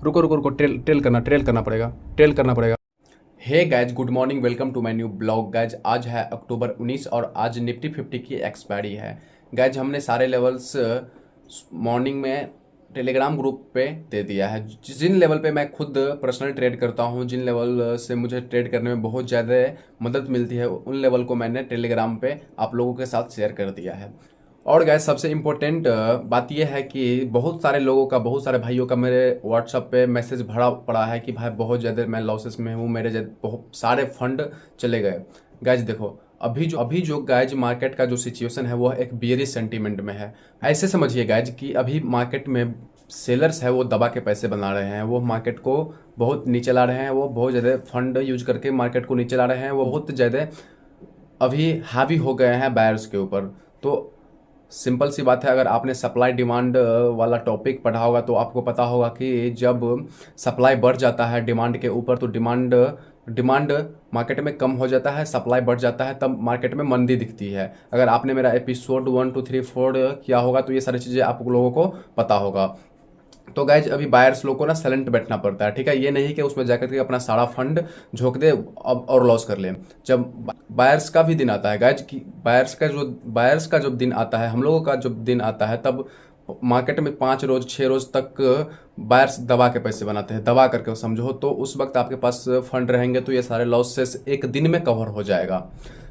रुको रुको रुको, ट्रेल करना पड़ेगा। Hey guys, good morning, welcome to my new blog. Guys आज है अक्टूबर 19 और आज निफ्टी 50 की एक्सपायरी है। गाइज हमने सारे लेवल्स मॉर्निंग में टेलीग्राम ग्रुप पे दे दिया है। जिन लेवल पे मैं खुद पर्सनल ट्रेड करता हूँ, जिन लेवल से मुझे ट्रेड करने में बहुत ज़्यादा मदद मिलती है, उन लेवल को मैंने टेलीग्राम पे आप लोगों के साथ शेयर कर दिया है। और गाइस सबसे इम्पोर्टेंट बात यह है कि बहुत सारे लोगों का, बहुत सारे भाइयों का मेरे व्हाट्सअप पे मैसेज भरा पड़ा है कि भाई बहुत ज़्यादा मैं लॉसेस में हूँ, मेरे बहुत सारे फंड चले गए। गाइज देखो, अभी जो गाइज मार्केट का जो सिचुएशन है वो एक बियरिश सेंटीमेंट में है। ऐसे समझिए गाइज कि अभी मार्केट में सेलर्स है वो दबा के पैसे बना रहे हैं, वो मार्केट को बहुत नीचे ला रहे हैं, वो बहुत ज़्यादा फंड यूज करके मार्केट को नीचे ला रहे हैं, वो बहुत ज़्यादा अभी हावी हो गए हैं बायर्स के ऊपर। तो सिंपल सी बात है, अगर आपने सप्लाई डिमांड वाला टॉपिक पढ़ा होगा तो आपको पता होगा कि जब सप्लाई बढ़ जाता है डिमांड के ऊपर तो डिमांड मार्केट में कम हो जाता है, सप्लाई बढ़ जाता है, तब मार्केट में मंदी दिखती है। अगर आपने मेरा एपिसोड 1 2 3 4 किया होगा तो ये सारी चीज़ें आप लोगों को पता होगा। तो गाइज अभी बायर्स लोग को ना साइलेंट बैठना पड़ता है, ठीक है। ये नहीं कि उसमें जाकर के अपना सारा फंड झोंक दे अब और लॉस कर ले। जब बायर्स का भी दिन आता है गाइज, कि बायर्स का जब दिन आता है, हम लोगों का जब दिन आता है, तब मार्केट में 5 रोज 6 रोज तक बायर्स दबा के पैसे बनाते हैं, दबा करके समझो। तो उस वक्त आपके पास फंड रहेंगे तो ये सारे लॉसेस एक दिन में कवर हो जाएगा।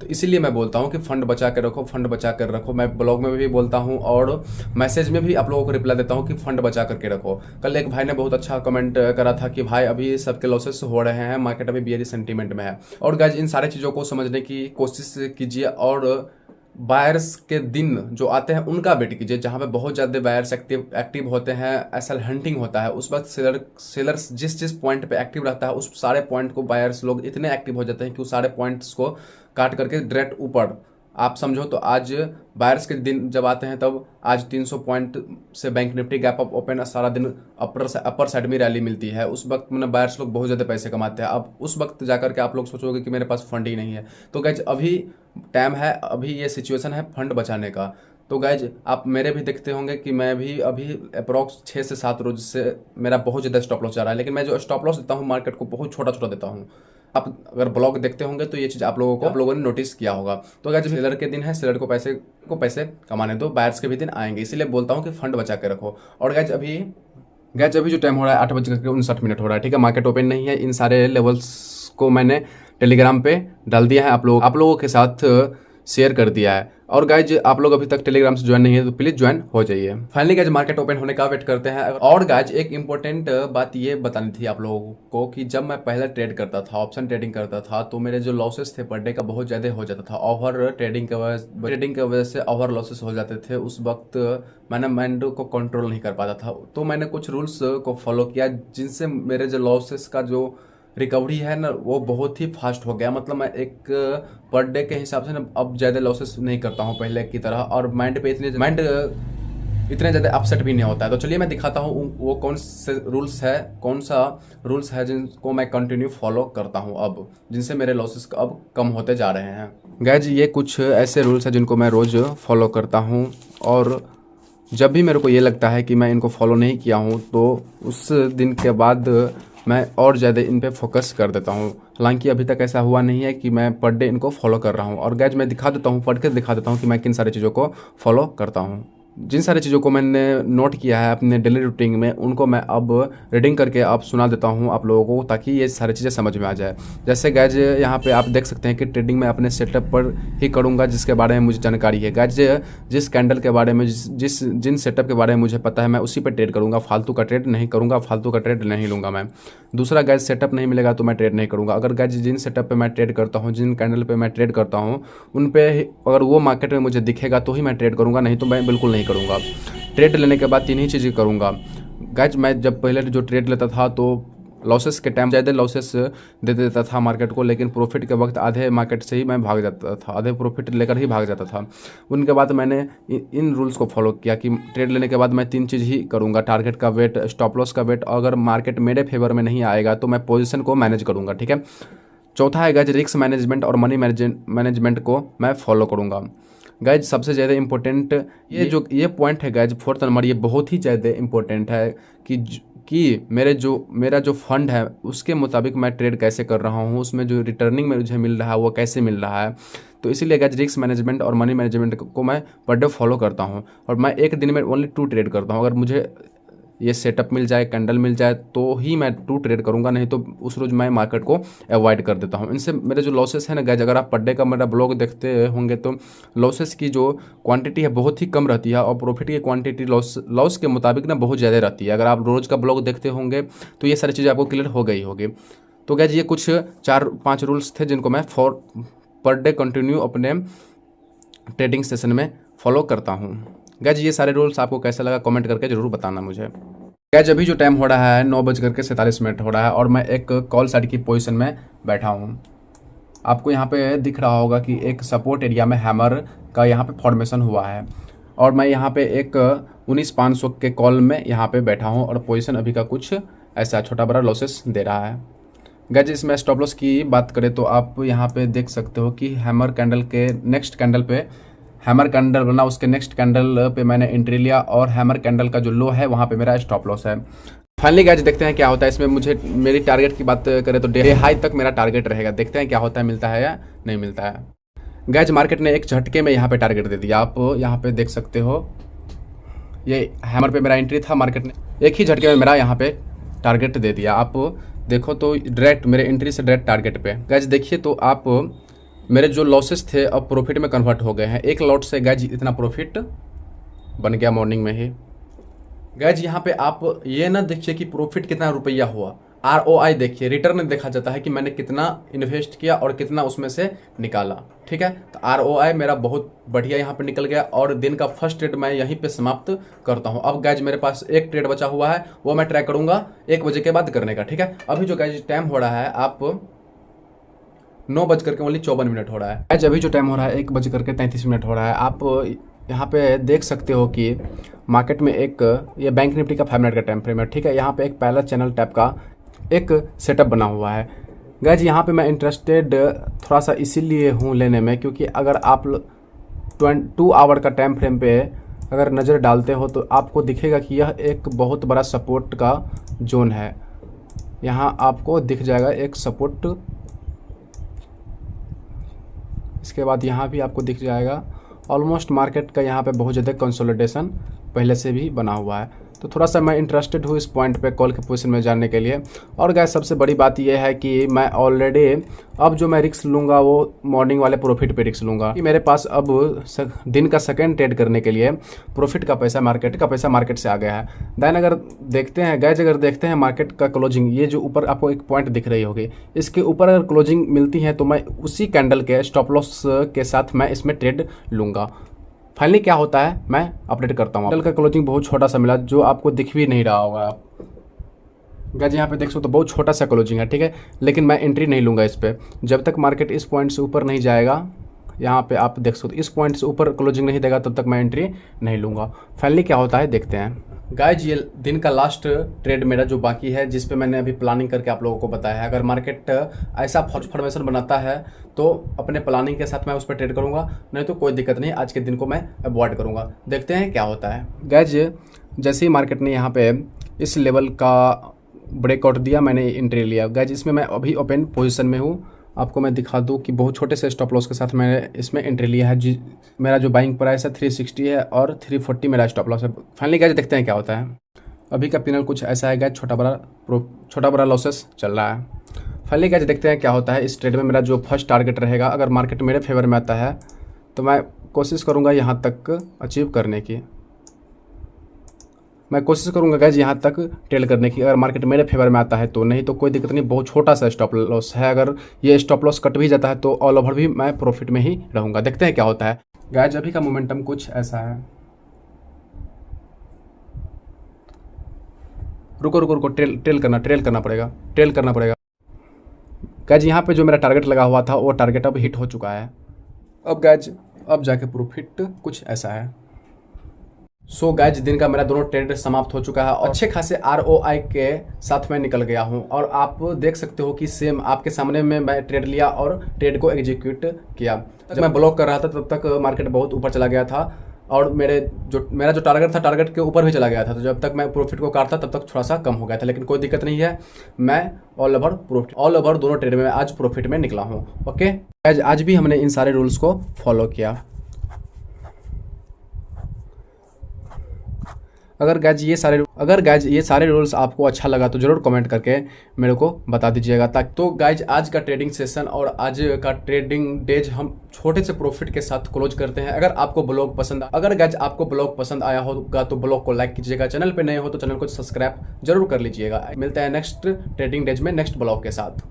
तो इसीलिए मैं बोलता हूँ कि फंड बचा कर रखो, फंड बचा कर रखो। मैं ब्लॉग में भी बोलता हूँ और मैसेज में भी आप लोगों को रिप्लाई देता हूँ कि फंड बचा करके रखो। कल एक भाई ने बहुत अच्छा कमेंट करा था कि भाई अभी सबके लॉसेस हो रहे हैं, मार्केट अभी बियरिश सेंटीमेंट में है। और गाइज इन सारी चीज़ों को समझने की कोशिश कीजिए और बायर्स के दिन जो आते हैं उनका वेट कीजिए, जहाँ पे बहुत ज़्यादा बायर्स एक्टिव होते हैं, एसएल हंटिंग होता है। उस वक्त सेलर्स जिस जिस पॉइंट पे एक्टिव रहता है उस सारे पॉइंट को बायर्स लोग इतने एक्टिव हो जाते हैं कि उस सारे पॉइंट्स को काट करके डायरेक्ट ऊपर आप समझो। तो आज बायर्स के दिन जब आते हैं तब आज 300 पॉइंट से bank Nifty gap up open, सारा दिन अपर साइड में रैली मिलती है। उस वक्त मैंने बायर्स लोग बहुत ज़्यादा पैसे कमाते हैं। अब उस वक्त जाकर के आप लोग सोचोगे कि मेरे पास फंड ही नहीं है। तो गाइज अभी टाइम है, अभी ये सिचुएशन है फंड बचाने का। तो गाइज आप मेरे भी देखते होंगे कि मैं भी अभी अप्रॉक्स 6 से 7 रोज से मेरा बहुत ज़्यादा स्टॉप लॉस जा रहा है, लेकिन मैं जो स्टॉप लॉस देता हूँ मार्केट को बहुत छोटा छोटा देता हूँ। आप अगर ब्लॉग देखते होंगे तो ये चीज़ आप लोगों ने नोटिस किया होगा। तो अगर सेलर के दिन है, सेलर को पैसे कमाने दो, बायर्स के भी दिन आएंगे। इसीलिए बोलता हूँ कि फंड बचा के रखो। और गैज अभी जो टाइम हो रहा है 8:59 हो रहा है, ठीक है। मार्केट ओपन नहीं है। इन सारे लेवल्स को मैंने टेलीग्राम पे डाल दिया है, आप लोगों के साथ शेयर कर दिया है। और गाइज आप लोग अभी तक टेलीग्राम से ज्वाइन नहीं है तो प्लीज ज्वाइन हो जाइए। फाइनली गाइज मार्केट ओपन होने का वेट करते हैं। और गाइज एक इंपॉर्टेंट बात ये बतानी थी आप लोगों को कि जब मैं पहले ट्रेड करता था, ऑप्शन ट्रेडिंग करता था, तो मेरे जो लॉसेस थे पर डे का बहुत ज़्यादा हो जाता था। ओवर ट्रेडिंग की वजह से ओवर लॉसेस हो जाते थे। उस वक्त मैंने माइंड को कंट्रोल नहीं कर पाता था। तो मैंने कुछ रूल्स को फॉलो किया जिनसे मेरे जो लॉसेस का जो रिकवरी है ना वो बहुत ही फास्ट हो गया। मतलब मैं एक पर डे के हिसाब से ना अब ज़्यादा लॉसेस नहीं करता हूँ पहले की तरह, और माइंड इतने ज़्यादा अपसेट भी नहीं होता है। तो चलिए मैं दिखाता हूँ वो कौन सा रूल्स है जिनको मैं कंटिन्यू फॉलो करता हूँ अब, जिनसे मेरे लॉसेस अब कम होते जा रहे हैं। गाइज ये कुछ ऐसे रूल्स हैं जिनको मैं रोज़ फॉलो करता हूँ, और जब भी मेरे को ये लगता है कि मैं इनको फॉलो नहीं किया हूँ तो उस दिन के बाद मैं और ज़्यादा इन पे फोकस कर देता हूँ। हालांकि अभी तक ऐसा हुआ नहीं है कि मैं पर डे इनको फॉलो कर रहा हूँ। और गाइज मैं दिखा देता हूँ, पढ़ के दिखा देता हूँ कि मैं किन सारी चीज़ों को फॉलो करता हूँ। जिन सारी चीज़ों को मैंने नोट किया है अपने डेली रूटीन में, उनको मैं अब रीडिंग करके आप सुना देता हूँ आप लोगों को, ताकि ये सारी चीज़ें समझ में आ जाए। जैसे गाइज यहाँ पे आप देख सकते हैं कि ट्रेडिंग में अपने सेटअप पर ही करूँगा जिसके बारे में मुझे जानकारी है। गाइज जिस कैंडल के बारे में जिन सेटअप के बारे में मुझे पता है मैं उसी पर ट्रेड करूँगा, फालतू का ट्रेड नहीं करूँगा, फालतू का ट्रेड नहीं लूँगा मैं। दूसरा गाइज सेटअप नहीं मिलेगा तो मैं ट्रेड नहीं करूँगा। अगर गाइज जिन सेटअप पे मैं ट्रेड करता हूँ, जिन कैंडल पे मैं ट्रेड करता हूँ, उन पे अगर वो मार्केट में मुझे दिखेगा तो ही मैं ट्रेड करूँगा, नहीं तो मैं बिल्कुल नहीं करूँगा। ट्रेड लेने के बाद 3 ही चीज़ें करूँगा। गाइज मैं जब पहले जो ट्रेड लेता था तो लॉसेस के टाइम ज़्यादा लॉसेस दे देता था मार्केट को, लेकिन प्रॉफिट के वक्त आधे मार्केट से ही मैं भाग जाता था, आधे प्रॉफिट लेकर ही भाग जाता था। उनके बाद मैंने इन रूल्स को फॉलो किया कि ट्रेड लेने के बाद मैं 3 चीज़ ही करूँगा: टारगेट का वेट, स्टॉप लॉस का वेट, अगर मार्केट मेरे फेवर में नहीं आएगा तो मैं पोजिशन को मैनेज करूँगा, ठीक है। चौथा है गाइज रिस्क मैनेजमेंट और मनी मैनेजमेंट को मैं फॉलो करूँगा। गाइज सबसे ज़्यादा इंपॉर्टेंट ये पॉइंट है गाइज, 4th नंबर, ये बहुत ही ज़्यादा इंपॉर्टेंट है कि मेरा जो फंड है उसके मुताबिक मैं ट्रेड कैसे कर रहा हूँ, उसमें जो रिटर्निंग मुझे मिल रहा है वो कैसे मिल रहा है। तो इसीलिए गाइज रिस्क मैनेजमेंट और मनी मैनेजमेंट को मैं पर डे फॉलो करता हूँ और मैं एक दिन में ओनली 2 ट्रेड करता हूँ। अगर मुझे ये सेटअप मिल जाए, कैंडल मिल जाए तो ही मैं 2 ट्रेड करूंगा, नहीं तो उस रोज़ मैं मार्केट को अवॉइड कर देता हूं। इनसे मेरे जो लॉसेस है ना गाइज, अगर आप पर डे का मेरा ब्लॉग देखते होंगे तो लॉसेस की जो क्वांटिटी है बहुत ही कम रहती है और प्रॉफिट की क्वांटिटी लॉस के मुताबिक ना बहुत ज़्यादा रहती है। अगर आप रोज़ का ब्लॉग देखते होंगे तो ये सारी चीज़ें आपको क्लियर हो गई होगी। तो गाइज ये कुछ 4-5 रूल्स थे जिनको मैं पर डे कंटिन्यू अपने ट्रेडिंग सेशन में फॉलो करता हूँ। गाइज ये सारे रूल्स आपको कैसा लगा कमेंट करके जरूर बताना मुझे। गाइज अभी जो टाइम हो रहा है 9:47 हो रहा है और मैं एक कॉल साइड की पोजीशन में बैठा हूँ। आपको यहाँ पे दिख रहा होगा कि एक सपोर्ट एरिया में हैमर का यहाँ पे फॉर्मेशन हुआ है और मैं यहाँ पे एक 19,500 के कॉल में यहाँ पे बैठा हूँ और पोजीशन अभी का कुछ ऐसा छोटा बड़ा लॉसेस दे रहा है। गाइज इसमें स्टॉप लॉस की बात करें तो आप यहाँ पे देख सकते हो कि हैमर कैंडल के नेक्स्ट कैंडल पे हैमर कैंडल बना, उसके नेक्स्ट कैंडल पे मैंने एंट्री लिया और हैमर कैंडल का जो लो है वहाँ पे मेरा स्टॉप लॉस है। फाइनली गाइज देखते हैं क्या होता है इसमें। मुझे मेरी टारगेट की बात करें तो डे हाई तक मेरा टारगेट रहेगा। देखते हैं क्या होता है, मिलता है या नहीं मिलता है। गाइज मार्केट ने एक झटके में यहाँ पे टारगेट दे दिया। आप यहाँ पे देख सकते हो ये हैमर पे मेरा एंट्री था, मार्केट ने एक ही झटके में मेरा यहाँ पे टारगेट दे दिया। आप देखो तो डायरेक्ट मेरे एंट्री से डायरेक्ट टारगेट पे। गाइज देखिए तो आप मेरे जो लॉसेस थे अब प्रॉफिट में कन्वर्ट हो गए हैं। एक लॉट से गाइज इतना प्रॉफिट बन गया मॉर्निंग में ही। गाइज यहाँ पे आप ये ना देखिए कि प्रॉफिट कितना रुपया हुआ, ROI देखिए, रिटर्न देखा जाता है कि मैंने कितना इन्वेस्ट किया और कितना उसमें से निकाला। ठीक है, तो ROI मेरा बहुत बढ़िया यहाँ पे निकल गया और दिन का फर्स्ट ट्रेड मैं यहीं पे समाप्त करता हूँ। अब गाइज मेरे पास एक ट्रेड बचा हुआ है, वो मैं ट्राई करूंगा 1 बजे के बाद करने का। ठीक है, अभी जो गाइज टाइम हो रहा है आप 9:54 हो रहा है। आज अभी जो टाइम हो रहा है 1:33 हो रहा है। आप यहाँ पे देख सकते हो कि मार्केट में एक ये बैंक निफ्टी का 5 मिनट का टाइम फ्रेम है। ठीक है, यहाँ पे एक पहला चैनल टाइप का एक सेटअप बना हुआ है। गाइज यहाँ पे मैं इंटरेस्टेड थोड़ा सा इसीलिए हूँ लेने में क्योंकि अगर आप 2 आवर का टाइम फ्रेम पे अगर नज़र डालते हो तो आपको दिखेगा कि यह एक बहुत बड़ा सपोर्ट का जोन है। यहाँ आपको दिख जाएगा एक सपोर्ट, इसके बाद यहाँ भी आपको दिख जाएगा। ऑलमोस्ट मार्केट का यहाँ पे बहुत ज़्यादा कंसोलिडेशन पहले से भी बना हुआ है। तो थोड़ा सा मैं इंटरेस्टेड हूँ इस पॉइंट पे कॉल के पोजीशन में जाने के लिए। और गाइस सबसे बड़ी बात यह है कि मैं ऑलरेडी अब जो मैं रिस्क लूँगा वो मॉर्निंग वाले प्रॉफिट पे रिस्क लूँगा कि मेरे पास अब दिन का सेकंड ट्रेड करने के लिए प्रॉफिट का पैसा मार्केट से आ गया है। देन अगर देखते हैं गाइस, अगर देखते हैं मार्केट का क्लोजिंग, ये जो ऊपर आपको एक पॉइंट दिख रही होगी, इसके ऊपर अगर क्लोजिंग मिलती है तो मैं उसी कैंडल के स्टॉप लॉस के साथ मैं इसमें ट्रेड लूँगा। फाइनली क्या होता है मैं अपडेट करता हूँ। कैंडल का क्लोजिंग बहुत छोटा सा मिला जो आपको दिख भी नहीं रहा होगा। आप गाइस यहाँ पे देख सकते हो बहुत छोटा सा क्लोजिंग है। ठीक है, लेकिन मैं एंट्री नहीं लूँगा इस पर जब तक मार्केट इस पॉइंट से ऊपर नहीं जाएगा। यहाँ पे आप देख सकते हो इस पॉइंट से ऊपर क्लोजिंग नहीं देगा तब तक मैं एंट्री नहीं लूँगा। फाइनली क्या होता है देखते हैं। गाइज ये दिन का लास्ट ट्रेड मेरा जो बाकी है जिस पे मैंने अभी प्लानिंग करके आप लोगों को बताया है। अगर मार्केट ऐसा फॉर्मेशन बनाता है तो अपने प्लानिंग के साथ मैं उस पर ट्रेड करूंगा, नहीं तो कोई दिक्कत नहीं, आज के दिन को मैं अवॉइड करूंगा। देखते हैं क्या होता है। गाइज जैसे ही मार्केट ने यहाँ पे इस लेवल का ब्रेकआउट दिया मैंने एंट्री लिया। गाइज इसमें मैं अभी ओपन पोजिशन में हूँ। आपको मैं दिखा दूँ कि बहुत छोटे से स्टॉप लॉस के साथ मैंने इसमें एंट्री लिया है। जी मेरा जो बाइंग प्राइस है 360 है और 340 मेरा स्टॉप लॉस है। फाइनली गाइज देखते हैं क्या होता है। अभी का पिनल कुछ ऐसा है गाइज, छोटा बड़ा लॉसेस चल रहा है। फाइनली गाइज देखते हैं क्या होता है। इस ट्रेड में मेरा जो फर्स्ट टारगेट रहेगा, अगर मार्केट मेरे फेवर में आता है तो मैं कोशिश करूँगा यहाँ तक अचीव करने की। मैं कोशिश करूंगा गाइज यहाँ तक ट्रेड करने की। अगर मार्केट मेरे फेवर में आता है तो, नहीं तो कोई दिक्कत नहीं, बहुत छोटा सा स्टॉप लॉस है। अगर ये स्टॉप लॉस कट भी जाता है तो ऑल ओवर भी मैं प्रॉफिट में ही रहूंगा। देखते हैं क्या होता है। गाइज अभी का मोमेंटम कुछ ऐसा है। रुको ट्रेल करना पड़ेगा। गाइज यहाँ पे जो मेरा टारगेट लगा हुआ था वो टारगेट अब हिट हो चुका है। अब गाइज अब जाके प्रॉफिट कुछ ऐसा है। सो गाइज दिन का मेरा दोनों ट्रेड समाप्त हो चुका है और अच्छे खासे ROI के साथ मैं निकल गया हूं। और आप देख सकते हो कि सेम आपके सामने में मैं ट्रेड लिया और ट्रेड को एग्जीक्यूट किया। जब मैं ब्लॉक कर रहा था तब तक मार्केट बहुत ऊपर चला गया था और मेरा जो टारगेट था, टारगेट के ऊपर भी चला गया था। तो जब तक मैं प्रॉफिट को काटता तब तक थोड़ा सा कम हो गया था, लेकिन कोई दिक्कत नहीं है। मैं ऑल ओवर दोनों ट्रेड में आज प्रॉफिट में निकला हूँ। ओके, आज भी हमने इन सारे रूल्स को फॉलो किया। अगर गाइज ये सारे रूल्स आपको अच्छा लगा तो ज़रूर कमेंट करके मेरे को बता दीजिएगा। ताकि तो गाइज आज का ट्रेडिंग सेशन और आज का ट्रेडिंग डेज हम छोटे से प्रॉफिट के साथ क्लोज करते हैं। अगर गाइज आपको ब्लॉग पसंद आया होगा तो ब्लॉग को लाइक कीजिएगा, चैनल पे नए हो तो चैनल को सब्सक्राइब जरूर कर लीजिएगा। मिलते हैं नेक्स्ट ट्रेडिंग डेज में नेक्स्ट ब्लॉग के साथ।